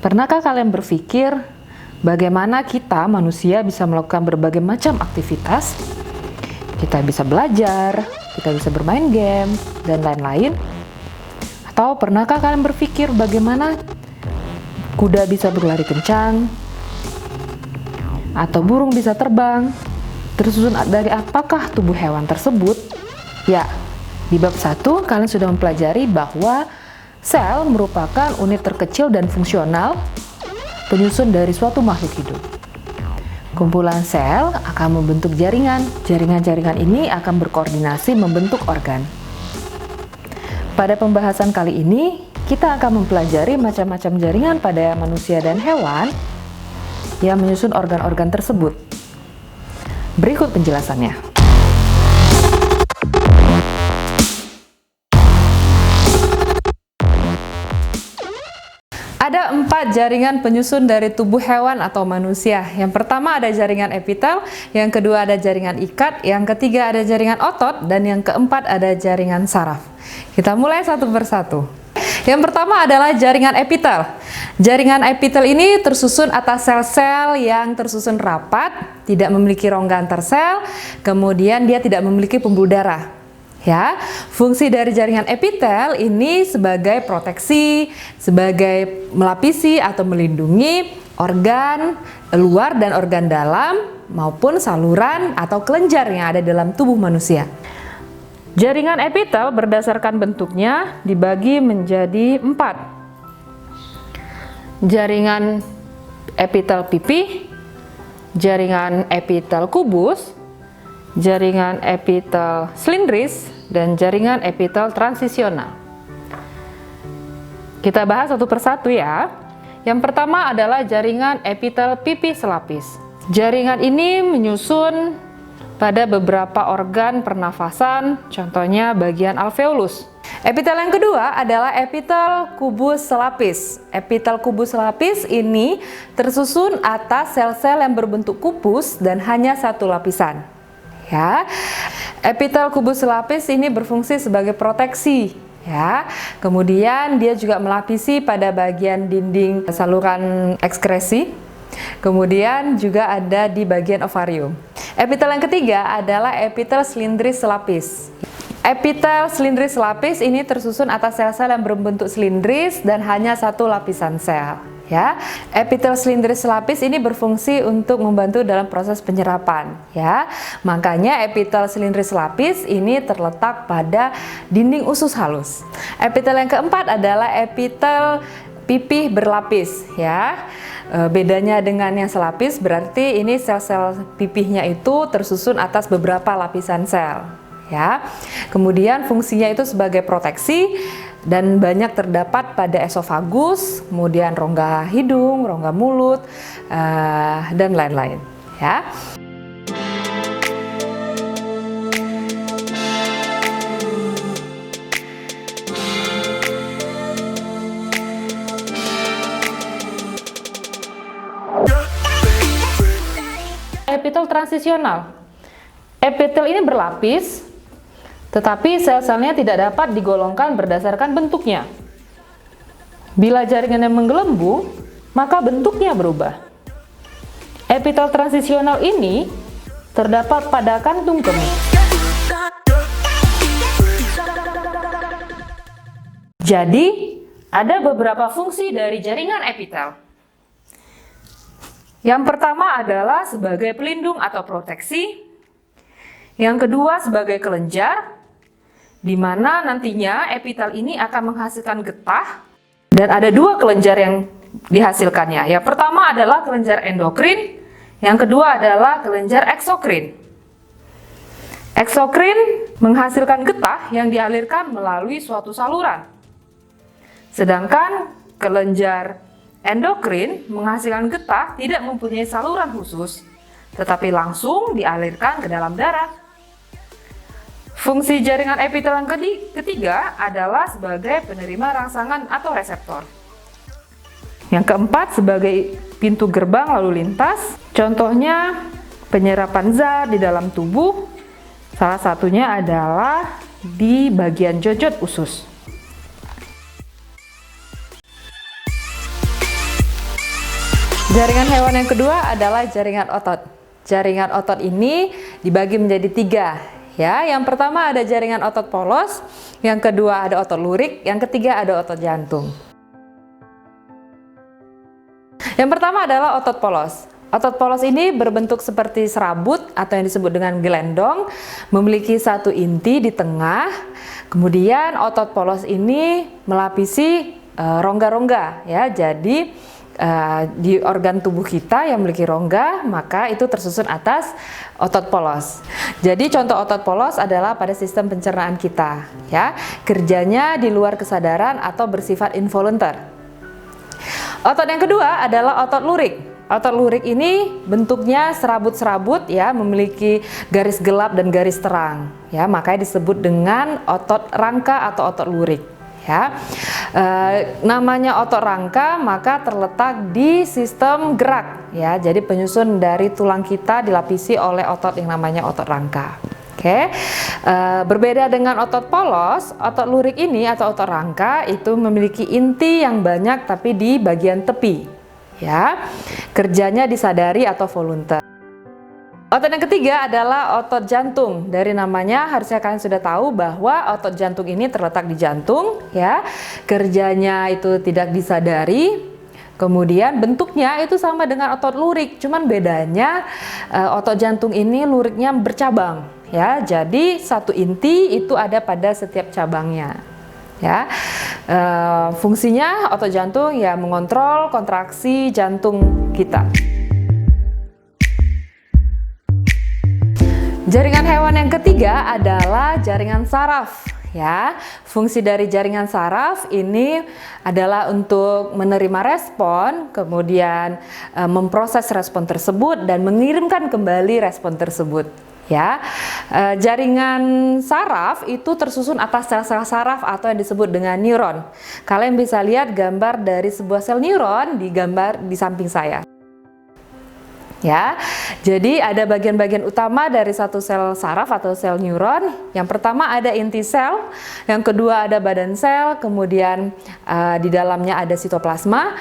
Pernahkah kalian berpikir bagaimana kita manusia bisa melakukan berbagai macam aktivitas? Kita bisa belajar, kita bisa bermain game, dan lain-lain. Atau pernahkah kalian berpikir bagaimana kuda bisa berlari kencang? Atau burung bisa terbang? Tersusun dari apakah tubuh hewan tersebut? Ya, di bab 1 kalian sudah mempelajari bahwa sel merupakan unit terkecil dan fungsional penyusun dari suatu makhluk hidup. Kumpulan sel akan membentuk jaringan. Jaringan-jaringan ini akan berkoordinasi membentuk organ. Pada pembahasan kali ini, kita akan mempelajari macam-macam jaringan pada manusia dan hewan yang menyusun organ-organ tersebut. Berikut penjelasannya. Ada 4 jaringan penyusun dari tubuh hewan atau manusia. Yang pertama ada jaringan epitel, yang kedua ada jaringan ikat, yang ketiga ada jaringan otot, dan yang keempat ada jaringan saraf. Kita mulai satu persatu. Yang pertama adalah jaringan epitel. Jaringan epitel ini tersusun atas sel-sel yang tersusun rapat, tidak memiliki rongga antar sel, kemudian dia tidak memiliki pembuluh darah. Ya, fungsi dari jaringan epitel ini sebagai proteksi, sebagai melapisi atau melindungi organ luar dan organ dalam maupun saluran atau kelenjar yang ada dalam tubuh manusia. Jaringan epitel berdasarkan bentuknya dibagi menjadi 4. Jaringan epitel pipih, jaringan epitel kubus, jaringan epitel silindris, dan jaringan epitel transisional. Kita bahas satu persatu ya. Yang pertama adalah jaringan epitel pipih selapis. Jaringan ini menyusun pada beberapa organ pernafasan, contohnya bagian alveolus. Epitel yang kedua adalah epitel kubus selapis. Epitel kubus selapis ini tersusun atas sel-sel yang berbentuk kubus dan hanya satu lapisan. Ya, epitel kubus selapis ini berfungsi sebagai proteksi. Ya, kemudian dia juga melapisi pada bagian dinding saluran ekskresi. Kemudian juga ada di bagian ovarium. Epitel yang ketiga adalah epitel silindris selapis. Epitel silindris selapis ini tersusun atas sel-sel yang berbentuk silindris dan hanya satu lapisan sel. Ya, epitel silindris selapis ini berfungsi untuk membantu dalam proses penyerapan. Ya, makanya epitel silindris selapis ini terletak pada dinding usus halus. Epitel yang keempat adalah epitel pipih berlapis. Ya, bedanya dengan yang selapis berarti ini sel-sel pipihnya itu tersusun atas beberapa lapisan sel. Ya, kemudian fungsinya itu sebagai proteksi dan banyak terdapat pada esofagus, kemudian rongga hidung, rongga mulut, dan lain-lain. Ya. Epitel transisional. Epitel ini berlapis, tetapi sel-selnya tidak dapat digolongkan berdasarkan bentuknya. Bila jaringannya menggelembung, maka bentuknya berubah. Epitel transisional ini terdapat pada kantung kemih. Jadi, ada beberapa fungsi dari jaringan epitel. Yang pertama adalah sebagai pelindung atau proteksi. Yang kedua sebagai kelenjar, di mana nantinya epitel ini akan menghasilkan getah dan ada 2 kelenjar yang dihasilkannya. Yang pertama adalah kelenjar endokrin, yang kedua adalah kelenjar eksokrin. Eksokrin menghasilkan getah yang dialirkan melalui suatu saluran. Sedangkan kelenjar endokrin menghasilkan getah tidak mempunyai saluran khusus, tetapi langsung dialirkan ke dalam darah. Fungsi jaringan epitel yang ketiga adalah sebagai penerima rangsangan atau reseptor. Yang keempat sebagai pintu gerbang lalu lintas, contohnya penyerapan zat di dalam tubuh, salah satunya adalah di bagian jojot usus. Jaringan hewan yang kedua adalah jaringan otot. Jaringan otot ini dibagi menjadi 3. Ya, yang pertama ada jaringan otot polos, yang kedua ada otot lurik, yang ketiga ada otot jantung. Yang pertama adalah otot polos. Otot polos ini berbentuk seperti serabut atau yang disebut dengan gelendong, memiliki satu inti di tengah. Kemudian otot polos ini melapisi rongga-rongga, ya. Jadi di organ tubuh kita yang memiliki rongga, maka itu tersusun atas otot polos. Jadi contoh otot polos adalah pada sistem pencernaan kita, ya. Kerjanya di luar kesadaran atau bersifat involunter. Otot yang kedua adalah otot lurik. Otot lurik ini bentuknya serabut-serabut, ya, memiliki garis gelap dan garis terang, ya, makanya disebut dengan otot rangka atau otot lurik. Ya, namanya otot rangka maka terletak di sistem gerak, ya. Jadi penyusun dari tulang kita dilapisi oleh otot yang namanya otot rangka. Oke, berbeda dengan otot polos, otot lurik ini atau otot rangka itu memiliki inti yang banyak tapi di bagian tepi, ya. Kerjanya disadari atau volunter. Otot yang ketiga adalah otot jantung. Dari namanya harusnya kalian sudah tahu bahwa otot jantung ini terletak di jantung, ya. Kerjanya itu tidak disadari. Kemudian bentuknya itu sama dengan otot lurik, cuman bedanya otot jantung ini luriknya bercabang, ya. Jadi satu inti itu ada pada setiap cabangnya, ya. Fungsinya otot jantung ya mengontrol kontraksi jantung kita. Jaringan hewan yang ketiga adalah jaringan saraf, ya. Fungsi dari jaringan saraf ini adalah untuk menerima respon, kemudian memproses respon tersebut dan mengirimkan kembali respon tersebut, ya. Jaringan saraf itu tersusun atas sel-sel saraf atau yang disebut dengan neuron. Kalian bisa lihat gambar dari sebuah sel neuron di gambar di samping saya. Ya, jadi ada bagian-bagian utama dari satu sel saraf atau sel neuron. Yang pertama ada inti sel, yang kedua ada badan sel, kemudian di dalamnya ada sitoplasma.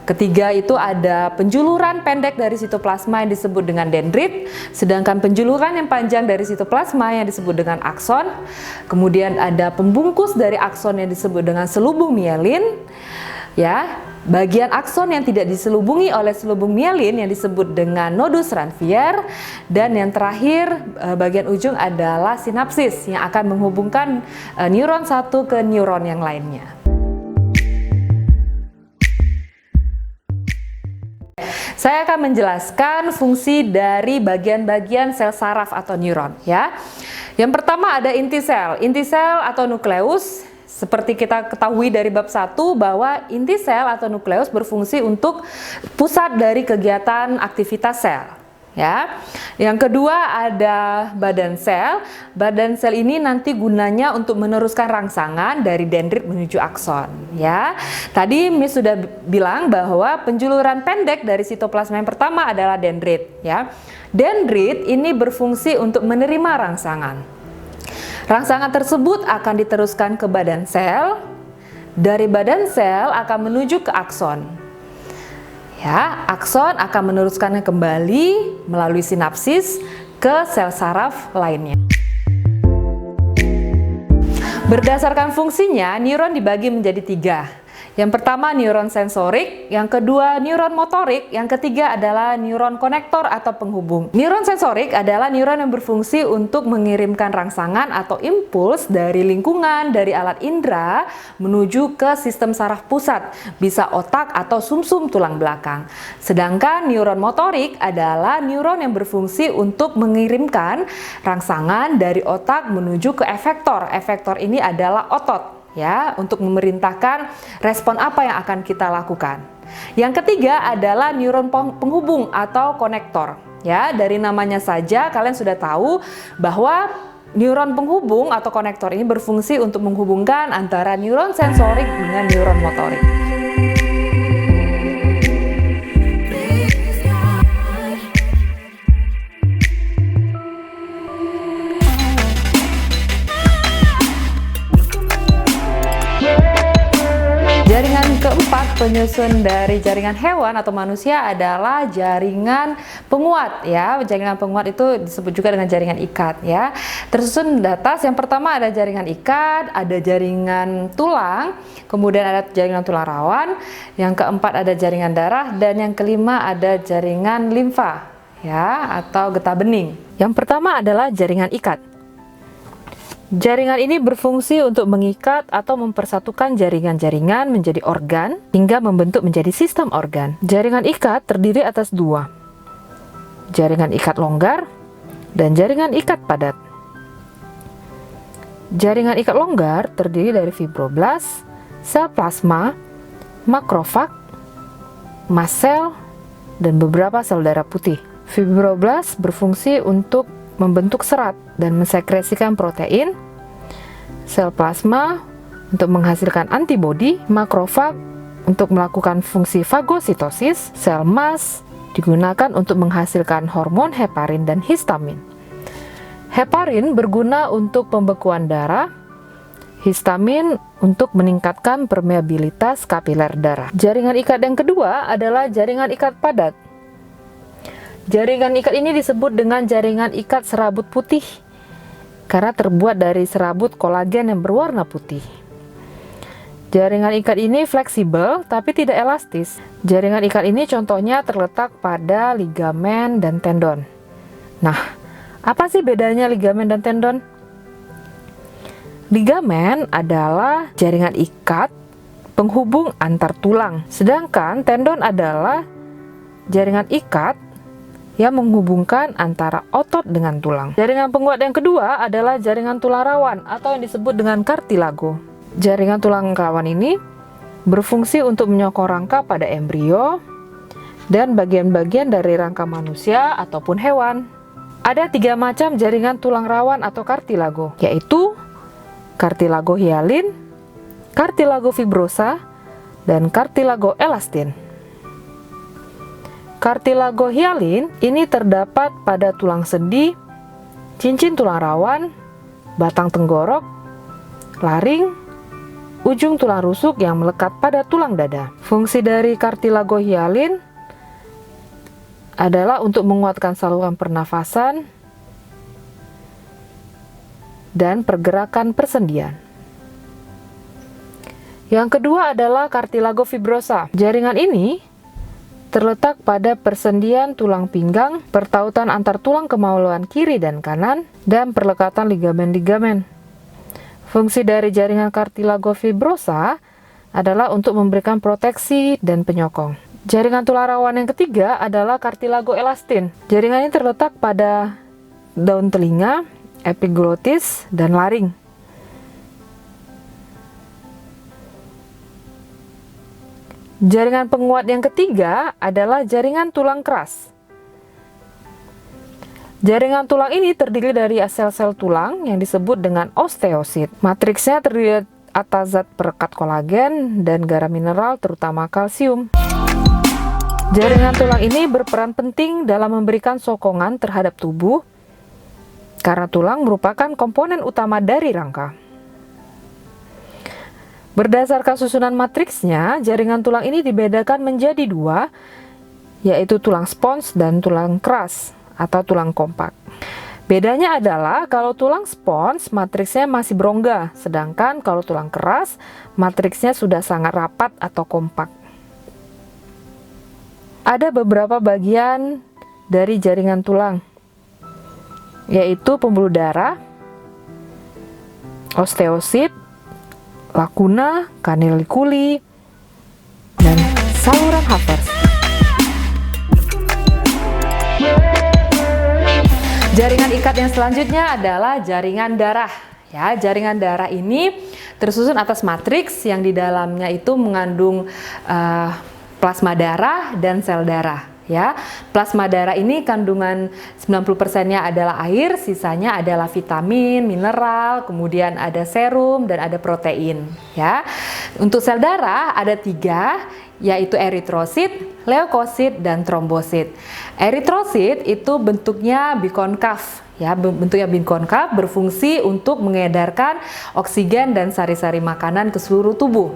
Ketiga itu ada penjuluran pendek dari sitoplasma yang disebut dengan dendrit, sedangkan penjuluran yang panjang dari sitoplasma yang disebut dengan akson. Kemudian ada pembungkus dari akson yang disebut dengan selubung mielin, ya. Bagian akson yang tidak diselubungi oleh selubung mielin yang disebut dengan nodus Ranvier, dan yang terakhir bagian ujung adalah sinapsis yang akan menghubungkan neuron satu ke neuron yang lainnya. Saya akan menjelaskan fungsi dari bagian-bagian sel saraf atau neuron, ya. Yang pertama ada inti sel. Inti sel atau nukleus, seperti kita ketahui dari bab 1 bahwa inti sel atau nukleus berfungsi untuk pusat dari kegiatan aktivitas sel, ya. Yang kedua ada badan sel. Badan sel ini nanti gunanya untuk meneruskan rangsangan dari dendrit menuju akson, ya. Tadi Miss sudah bilang bahwa penjuluran pendek dari sitoplasma yang pertama adalah dendrit, ya. Dendrit ini berfungsi untuk menerima rangsangan. Rangsangan tersebut akan diteruskan ke badan sel. Dari badan sel akan menuju ke akson. Ya, akson akan meneruskannya kembali melalui sinapsis ke sel saraf lainnya. Berdasarkan fungsinya, neuron dibagi menjadi 3. Yang pertama neuron sensorik, yang kedua neuron motorik, yang ketiga adalah neuron konektor atau penghubung. Neuron sensorik adalah neuron yang berfungsi untuk mengirimkan rangsangan atau impuls dari lingkungan, dari alat indera menuju ke sistem saraf pusat, bisa otak atau sumsum tulang belakang. Sedangkan neuron motorik adalah neuron yang berfungsi untuk mengirimkan rangsangan dari otak menuju ke efektor. Efektor ini adalah otot, ya, untuk memerintahkan respon apa yang akan kita lakukan. Yang ketiga adalah neuron penghubung atau konektor. Ya, dari namanya saja kalian sudah tahu bahwa neuron penghubung atau konektor ini berfungsi untuk menghubungkan antara neuron sensorik dengan neuron motorik. Jaringan keempat penyusun dari jaringan hewan atau manusia adalah jaringan penguat ya. Jaringan penguat itu disebut juga dengan jaringan ikat ya. Tersusun di atas, yang pertama ada jaringan ikat, ada jaringan tulang, kemudian ada jaringan tulang rawan, yang keempat ada jaringan darah, dan yang kelima ada jaringan limfa ya atau getah bening. Yang pertama adalah jaringan ikat. Jaringan ini berfungsi untuk mengikat atau mempersatukan jaringan-jaringan menjadi organ hingga membentuk menjadi sistem organ. Jaringan ikat terdiri atas dua, jaringan ikat longgar dan jaringan ikat padat. Jaringan ikat longgar terdiri dari fibroblast, sel plasma, makrofag, mast sel, dan beberapa sel darah putih. Fibroblast berfungsi untuk membentuk serat dan mensekresikan protein, sel plasma untuk menghasilkan antibodi, makrofag untuk melakukan fungsi fagositosis, sel mast digunakan untuk menghasilkan hormon heparin dan histamin. Heparin berguna untuk pembekuan darah, histamin untuk meningkatkan permeabilitas kapiler darah. Jaringan ikat yang kedua adalah jaringan ikat padat. Jaringan ikat ini disebut dengan jaringan ikat serabut putih karena terbuat dari serabut kolagen yang berwarna putih. Jaringan ikat ini fleksibel tapi tidak elastis. Jaringan ikat ini contohnya terletak pada ligamen dan tendon. Nah, apa sih bedanya ligamen dan tendon? Ligamen adalah jaringan ikat penghubung antar tulang, sedangkan tendon adalah jaringan ikat yang menghubungkan antara otot dengan tulang. Jaringan penguat yang kedua adalah jaringan tulang rawan atau yang disebut dengan kartilago. Jaringan tulang rawan ini berfungsi untuk menyokong rangka pada embrio dan bagian-bagian dari rangka manusia ataupun hewan. Ada 3 macam jaringan tulang rawan atau kartilago, yaitu kartilago hialin, kartilago fibrosa, dan kartilago elastin. Kartilago hialin ini terdapat pada tulang sendi, cincin tulang rawan, batang tenggorok, laring, ujung tulang rusuk yang melekat pada tulang dada. Fungsi dari kartilago hialin adalah untuk menguatkan saluran pernafasan dan pergerakan persendian. Yang kedua adalah kartilago fibrosa. Jaringan ini terletak pada persendian tulang pinggang, pertautan antar tulang kemaluan kiri dan kanan, dan perlekatan ligamen-ligamen. Fungsi dari jaringan kartilago fibrosa adalah untuk memberikan proteksi dan penyokong. Jaringan tulang rawan yang ketiga adalah kartilago elastin. Jaringan ini terletak pada daun telinga, epiglotis, dan laring. Jaringan penguat yang ketiga adalah jaringan tulang keras. Jaringan tulang ini terdiri dari sel-sel tulang yang disebut dengan osteosit. Matriksnya terdiri atas zat perekat kolagen dan garam mineral terutama kalsium. Jaringan tulang ini berperan penting dalam memberikan sokongan terhadap tubuh karena tulang merupakan komponen utama dari rangka. Berdasarkan susunan matriksnya, jaringan tulang ini dibedakan menjadi 2, yaitu tulang spons dan tulang keras atau tulang kompak. Bedanya adalah kalau tulang spons matriksnya masih berongga, sedangkan kalau tulang keras matriksnya sudah sangat rapat atau kompak. Ada beberapa bagian dari jaringan tulang, yaitu pembuluh darah, osteosit, lacuna, canaliculi, dan saluran Havertz. Jaringan ikat yang selanjutnya adalah jaringan darah. Ya, jaringan darah ini tersusun atas matriks yang di dalamnya itu mengandung plasma darah dan sel darah. Ya, plasma darah ini kandungan 90%-nya adalah air, sisanya adalah vitamin, mineral, kemudian ada serum dan ada protein. Ya, untuk sel darah ada 3, yaitu eritrosit, leukosit, dan trombosit. Eritrosit itu bentuknya bikonkav. Ya, bentuknya bikonkav berfungsi untuk mengedarkan oksigen dan sari-sari makanan ke seluruh tubuh.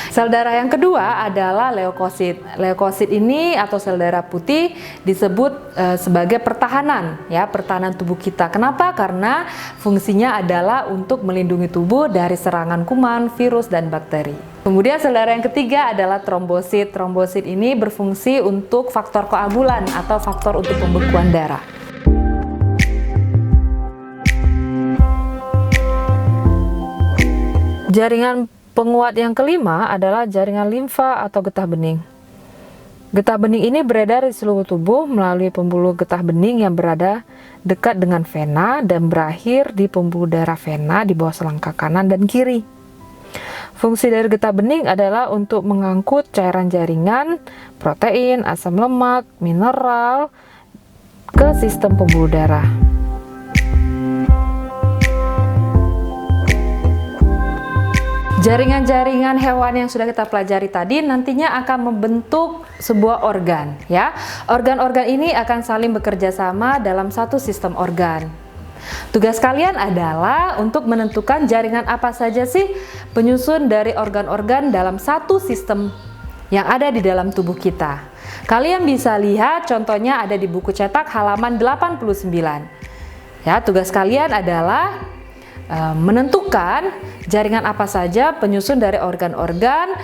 Sel darah yang kedua adalah leukosit. Leukosit ini atau sel darah putih disebut sebagai pertahanan, ya, pertahanan tubuh kita. Kenapa? Karena fungsinya adalah untuk melindungi tubuh dari serangan kuman, virus, dan bakteri. Kemudian sel darah yang ketiga adalah trombosit. Trombosit ini berfungsi untuk faktor koagulan atau faktor untuk pembekuan darah. Jaringan penguat yang kelima adalah jaringan limfa atau getah bening. Getah bening ini beredar di seluruh tubuh melalui pembuluh getah bening yang berada dekat dengan vena dan berakhir di pembuluh darah vena di bawah selangkah kanan dan kiri. Fungsi dari getah bening adalah untuk mengangkut cairan jaringan, protein, asam lemak, mineral ke sistem pembuluh darah. Jaringan-jaringan hewan yang sudah kita pelajari tadi nantinya akan membentuk sebuah organ, ya. Organ-organ ini akan saling bekerja sama dalam satu sistem organ. Tugas kalian adalah untuk menentukan jaringan apa saja sih penyusun dari organ-organ dalam satu sistem yang ada di dalam tubuh kita. Kalian bisa lihat contohnya ada di buku cetak halaman 89. Ya, tugas kalian adalah menentukan jaringan apa saja penyusun dari organ-organ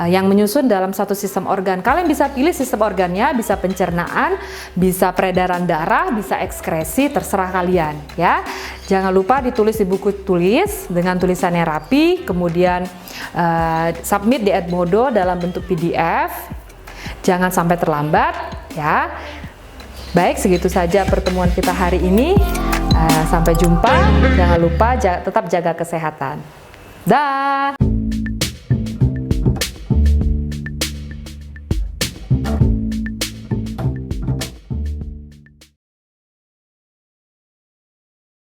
yang menyusun dalam satu sistem organ. Kalian bisa pilih sistem organnya, bisa pencernaan, bisa peredaran darah, bisa ekskresi, terserah kalian, ya. Jangan lupa ditulis di buku tulis dengan tulisannya rapi, kemudian submit di Edmodo dalam bentuk PDF. Jangan sampai terlambat, ya. Baik, segitu saja pertemuan kita hari ini. Sampai jumpa, jangan lupa tetap jaga kesehatan. Dah.